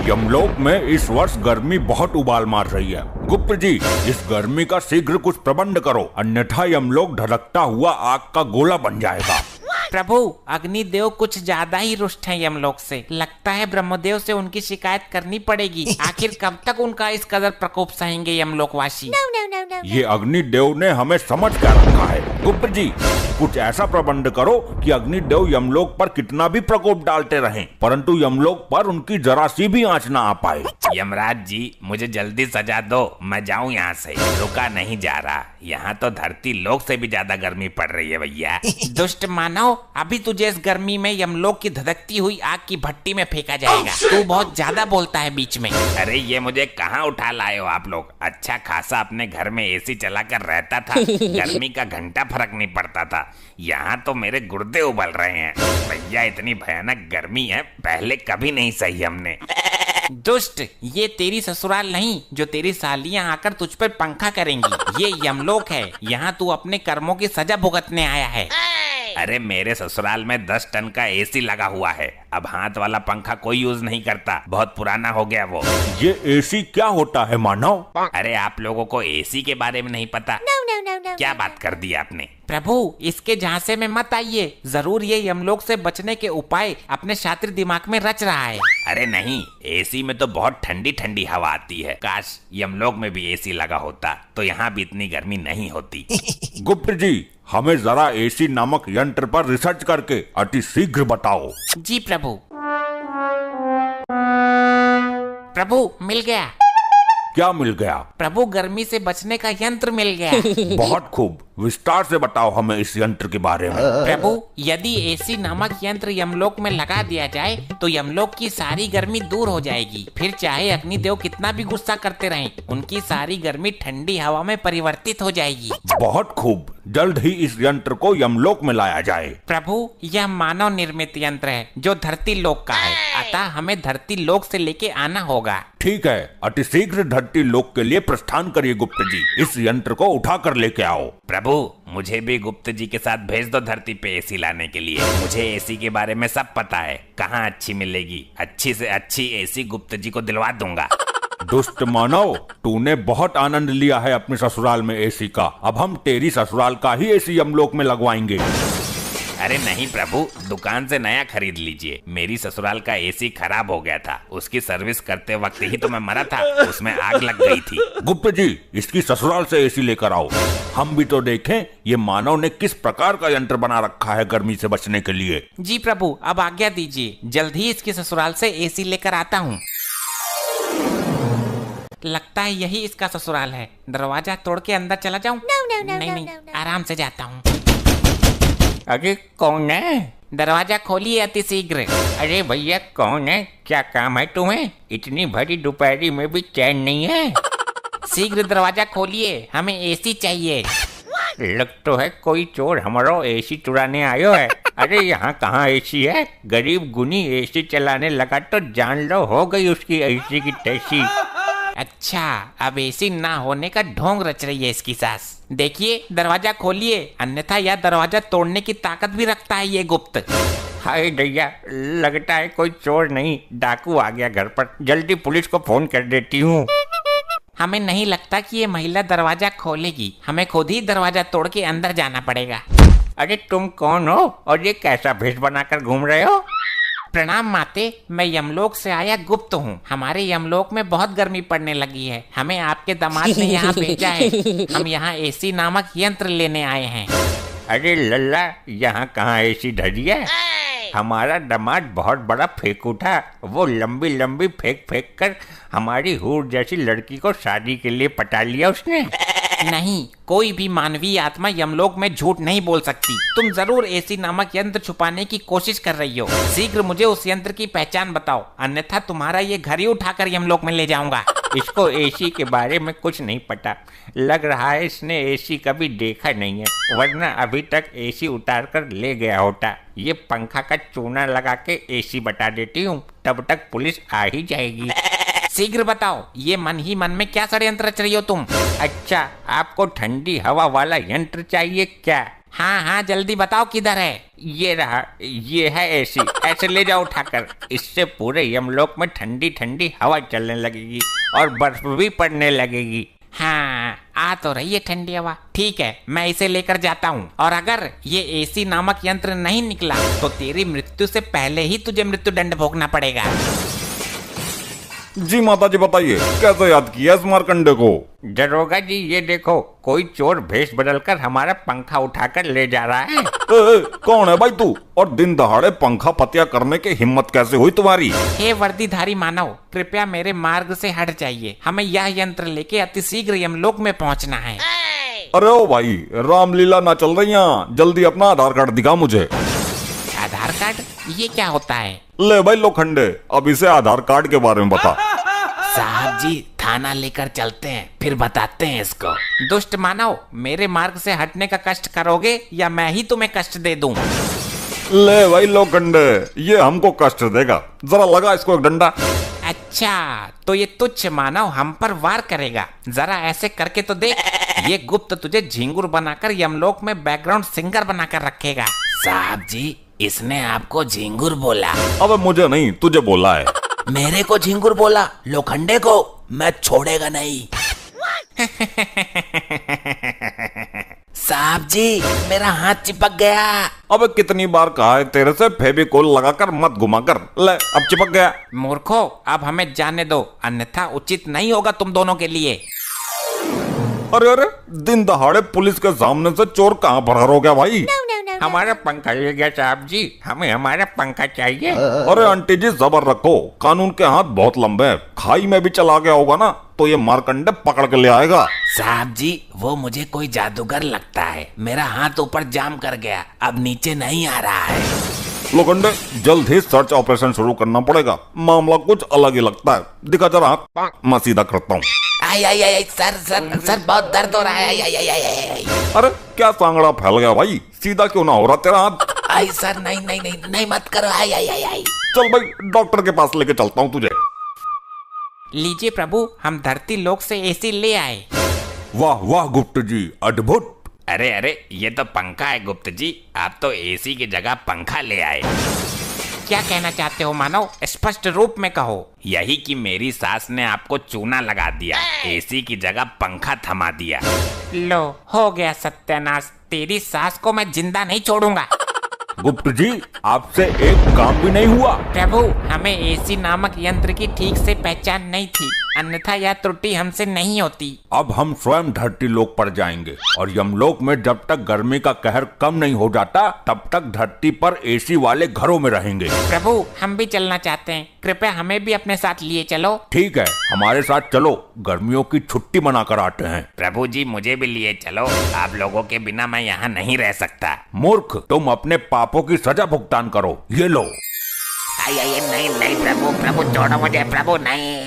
यमलोक में इस वर्ष गर्मी बहुत उबाल मार रही है। गुप्त जी, इस गर्मी का शीघ्र कुछ प्रबंध करो, अन्यथा यमलोक धड़कता हुआ आग का गोला बन जाएगा। प्रभु, अग्निदेव कुछ ज्यादा ही रुष्ट हैं यमलोक से। लगता है ब्रह्मदेव से उनकी शिकायत करनी पड़ेगी। आखिर कब तक उनका इस कदर प्रकोप सहेंगे यमलोकवासी? ये अग्निदेव ने हमें समझ कर रखा है। गुप्त जी, कुछ ऐसा प्रबंध करो कि अग्निदेव यमलोक पर कितना भी प्रकोप डालते रहें, परंतु यमलोक पर उनकी जरा सी भी आंच ना आ पाए। यमराज जी, मुझे जल्दी सजा दो, मैं जाऊं यहाँ से। रुका नहीं जा रहा। यहाँ तो धरती लोक से भी ज्यादा गर्मी पड़ रही है भैया। दुष्ट मानव, अभी तुझे इस गर्मी में यमलोक की धधकती हुई आग की भट्टी में फेंका जाएगा। तू बहुत ज्यादा बोलता है बीच में। अरे ये मुझे कहाँ उठा लाए हो आप लोग? अच्छा खासा अपने घर में एसी चलाकर रहता था, गर्मी का घंटा फर्क नहीं पड़ता था। यहाँ तो मेरे गुर्दे उबल रहे हैं भैया। इतनी भयानक गर्मी है, पहले कभी नहीं सही हमने। दुष्ट, ये तेरी ससुराल नहीं जो तेरी सालियां आकर तुझ पर पंखा करेंगी। ये यमलोक है, यहाँ तू अपने कर्मों की सजा भुगतने आया है। अरे मेरे ससुराल में 10 टन का एसी लगा हुआ है। अब हाथ वाला पंखा कोई यूज नहीं करता, बहुत पुराना हो गया वो। ये एसी क्या होता है मानव? अरे आप लोगों को एसी के बारे में नहीं पता? क्या बात कर दी आपने? प्रभु, इसके झांसे में मत आइए। जरूर ये यमलोक से बचने के उपाय अपने शातिर दिमाग में रच रहा है। अरे नहीं, एसी में तो बहुत ठंडी ठंडी हवा आती है। काश यमलोक में भी एसी लगा होता तो यहाँ भी इतनी गर्मी नहीं होती। गुप्त जी, हमें जरा एसी नामक यंत्र पर रिसर्च करके अति शीघ्र बताओ। जी प्रभु। प्रभु, मिल गया। क्या मिल गया? प्रभु, गर्मी से बचने का यंत्र मिल गया। बहुत खूब, विस्तार से बताओ हमें इस यंत्र के बारे में। प्रभु, यदि एसी नामक यंत्र यमलोक में लगा दिया जाए तो यमलोक की सारी गर्मी दूर हो जाएगी। फिर चाहे अग्निदेव कितना भी गुस्सा करते रहें, उनकी सारी गर्मी ठंडी हवा में परिवर्तित हो जाएगी। बहुत खूब, जल्द ही इस यंत्र को यमलोक में लाया जाए। प्रभु, यह मानव निर्मित यंत्र है जो धरती लोक का है, अतः हमें धरती लोक से लेके आना होगा। ठीक है, अति शीघ्र धरती लोक के लिए प्रस्थान करिए गुप्त जी। इस यंत्र को उठा कर लेके आओ। प्रभु, मुझे भी गुप्त जी के साथ भेज दो धरती पे एसी लाने के लिए। मुझे एसी के बारे में सब पता है, कहाँ अच्छी मिलेगी। अच्छी से अच्छी एसी गुप्त जी को दिलवा दूंगा। दुष्ट मानव, तूने बहुत आनंद लिया है अपने ससुराल में एसी का। अब हम तेरी ससुराल का ही एसी यमलोक में लगवाएंगे। अरे नहीं प्रभु, दुकान से नया खरीद लीजिए। मेरी ससुराल का एसी खराब हो गया था, उसकी सर्विस करते वक्त ही तो मैं मरा था, उसमें आग लग गई थी। गुप्त जी, इसकी ससुराल से एसी लेकर आओ, हम भी तो देखें ये मानव ने किस प्रकार का यंत्र बना रखा है गर्मी से बचने के लिए। जी प्रभु, अब आज्ञा दीजिए, जल्द ही इसकी ससुराल से एसी लेकर आता हूँ। लगता है यही इसका ससुराल है। दरवाजा तोड़ के अंदर चला जाऊं? नहीं, आराम से जाता हूँ। अरे कौन है? दरवाजा खोलिए अति शीघ्र। अरे भैया कौन है? क्या काम है तुम्हें? इतनी भरी दोपहरी में भी चैन नहीं है? शीघ्र दरवाजा खोलिए, हमें एसी चाहिए। लग तो है कोई चोर हमारा एसी चुराने आयो है। अरे यहाँ कहाँ एसी है? गरीब गुनी एसी चलाने लगा तो जान लो हो गई उसकी एसी की तैसी। अच्छा, अब एसी ना होने का ढोंग रच रही है इसकी सास। देखिए, दरवाजा खोलिए, अन्यथा यह दरवाजा तोड़ने की ताकत भी रखता है ये गुप्त। हाय दैया, लगता है कोई चोर नहीं डाकू आ गया घर पर। जल्दी पुलिस को फोन कर देती हूँ। हमें नहीं लगता कि ये महिला दरवाजा खोलेगी, हमें खुद ही दरवाजा तोड़ के अंदर जाना पड़ेगा। अरे तुम कौन हो और ये कैसा भेष बनाकर घूम रहे हो? प्रणाम माते, मैं यमलोक से आया गुप्त हूँ। हमारे यमलोक में बहुत गर्मी पड़ने लगी है, हमें आपके दामाद ने यहाँ भेजा है। हम यहाँ एसी नामक यंत्र लेने आए हैं। अरे लल्ला, यहाँ कहाँ एसी धरी है? हमारा दामाद बहुत बड़ा फेंकू था। वो लंबी लंबी फेंक फेंक कर हमारी हूर जैसी लड़की को शादी के लिए पटा लिया उसने। नहीं, कोई भी मानवीय आत्मा यमलोक में झूठ नहीं बोल सकती। तुम जरूर एसी नामक यंत्र छुपाने की कोशिश कर रही हो। शीघ्र मुझे उस यंत्र की पहचान बताओ, अन्यथा तुम्हारा ये घर ही उठाकर यमलोक में ले जाऊंगा। इसको एसी के बारे में कुछ नहीं पता। लग रहा है इसने एसी कभी देखा नहीं है, वरना अभी तक एसी उतार कर ले गया होता। ये पंखा का चूना लगा के एसी बता देती हूँ, तब तक पुलिस आ ही जाएगी। शीघ्र बताओ, ये मन ही मन में क्या षड्यंत्र रच रही हो तुम? अच्छा, आपको ठंडी हवा वाला यंत्र चाहिए क्या? हाँ हाँ जल्दी बताओ किधर है। ये रहा, ये है एसी। ऐसे ले जाओ उठाकर। इससे पूरे यमलोक में ठंडी ठंडी हवा चलने लगेगी और बर्फ भी पड़ने लगेगी। हाँ आ तो रही है ठंडी हवा। ठीक है मैं इसे लेकर जाता हूँ, और अगर ये एसी नामक यंत्र नहीं निकला तो तेरी मृत्यु से पहले ही तुझे मृत्यु दंड भोगना पड़ेगा। जी माता जी बताइए, कैसे याद किया इस मारकंडे को? दरोगा जी ये देखो, कोई चोर भेष बदलकर हमारा पंखा उठाकर ले जा रहा है। कौन है भाई तू, और दिन दहाड़े पंखा पतिया करने की हिम्मत कैसे हुई तुम्हारी? हे वर्दीधारी मानव, कृपया मेरे मार्ग से हट जाइए। हमें यह यंत्र लेके अतिशीघ्र यमलोक में पहुंचना है। अरे ओ भाई, रामलीला ना चल रही यहाँ, जल्दी अपना आधार कार्ड दिखा मुझे। आधार कार्ड? ये क्या होता है? ले भाई लोखंडे, अब इसे आधार कार्ड के बारे में बता। साहब जी थाना लेकर चलते हैं, फिर बताते हैं इसको। दुष्ट मानव, मेरे मार्ग से हटने का कष्ट करोगे या मैं ही तुम्हें कष्ट दे दूं? ले भाई लोखंडे, ये हमको कष्ट देगा, जरा लगा इसको एक डंडा। अच्छा तो ये तुच्छ मानव हम पर वार करेगा। जरा ऐसे करके तो देख। ये गुप्त तुझे झिंगुर बनाकर यमलोक में बैकग्राउंड सिंगर बनाकर रखेगा। साहब जी इसने आपको झिंगुर बोला। अबे मुझे नहीं, तुझे बोला है। मेरे को झिंगुर बोला? लोखंडे को मैं छोड़ेगा नहीं। साहब जी मेरा हाथ चिपक गया। अबे कितनी बार कहा है तेरे से, फेविकोल लगाकर मत घुमा कर। ले अब चिपक गया। मूर्खो अब हमें जाने दो, अन्यथा उचित नहीं होगा तुम दोनों के लिए। अरे अरे, दिन दहाड़े पुलिस के सामने से चोर कहाँ फरार हो गया भाई? हमारा पंखा ले गया साहब जी, हमें हमारा पंखा चाहिए। अरे आंटी जी सबर रखो, कानून के हाथ बहुत लंबे हैं। खाई में भी चला गया होगा ना तो ये मारकंडे पकड़ के ले आएगा। साहब जी वो मुझे कोई जादूगर लगता है। मेरा हाथ ऊपर जाम कर गया, अब नीचे नहीं आ रहा है। लोखंडे जल्द ही सर्च ऑपरेशन शुरू करना पड़ेगा, मामला कुछ अलग ही लगता है। दिखा जरा हाथ, मैं सीधा करता हूँ। आई आई आई सर सर सर बहुत दर्द हो रहा है। आई आई आई आई आई। अरे क्या सांगड़ा फैल गया भाई, सीधा क्यों ना हो रहा तेरा हाथ? आई सर नहीं नहीं नहीं नहीं मत करो। आई आई आई आई। चल भाई डॉक्टर के पास लेके चलता हूँ तुझे। लीजिए प्रभु, हम धरती लोक से एसी ले आए। वाह वाह गुप्त जी, अद्भुत। अरे अरे ये तो पंखा है गुप्त जी, आप तो एसी की जगह पंखा ले आए। क्या कहना चाहते हो मानव, स्पष्ट रूप में कहो। यही कि मेरी सास ने आपको चूना लगा दिया, एसी की जगह पंखा थमा दिया। लो हो गया सत्यानाश, तेरी सास को मैं जिंदा नहीं छोड़ूंगा। गुप्त जी आपसे एक काम भी नहीं हुआ। प्रभु हमें एसी नामक यंत्र की ठीक से पहचान नहीं थी, अन्यथा यह त्रुटि हमसे नहीं होती। अब हम स्वयं धरती लोक पर जाएंगे और यमलोक में जब तक गर्मी का कहर कम नहीं हो जाता तब तक धरती पर एसी वाले घरों में रहेंगे। प्रभु हम भी चलना चाहते हैं, कृपया हमें भी अपने साथ लिए चलो। ठीक है हमारे साथ चलो, गर्मियों की छुट्टी मनाकर आते हैं। प्रभु जी मुझे भी लिए चलो, आप लोगों के बिना मैं यहाँ नहीं रह सकता। मूर्ख, तुम अपने पापों की सजा भुगतान करो, ये लो। आई आई नहीं नहीं प्रभु, प्रभु छोड़ो मुझे, प्रभु नहीं।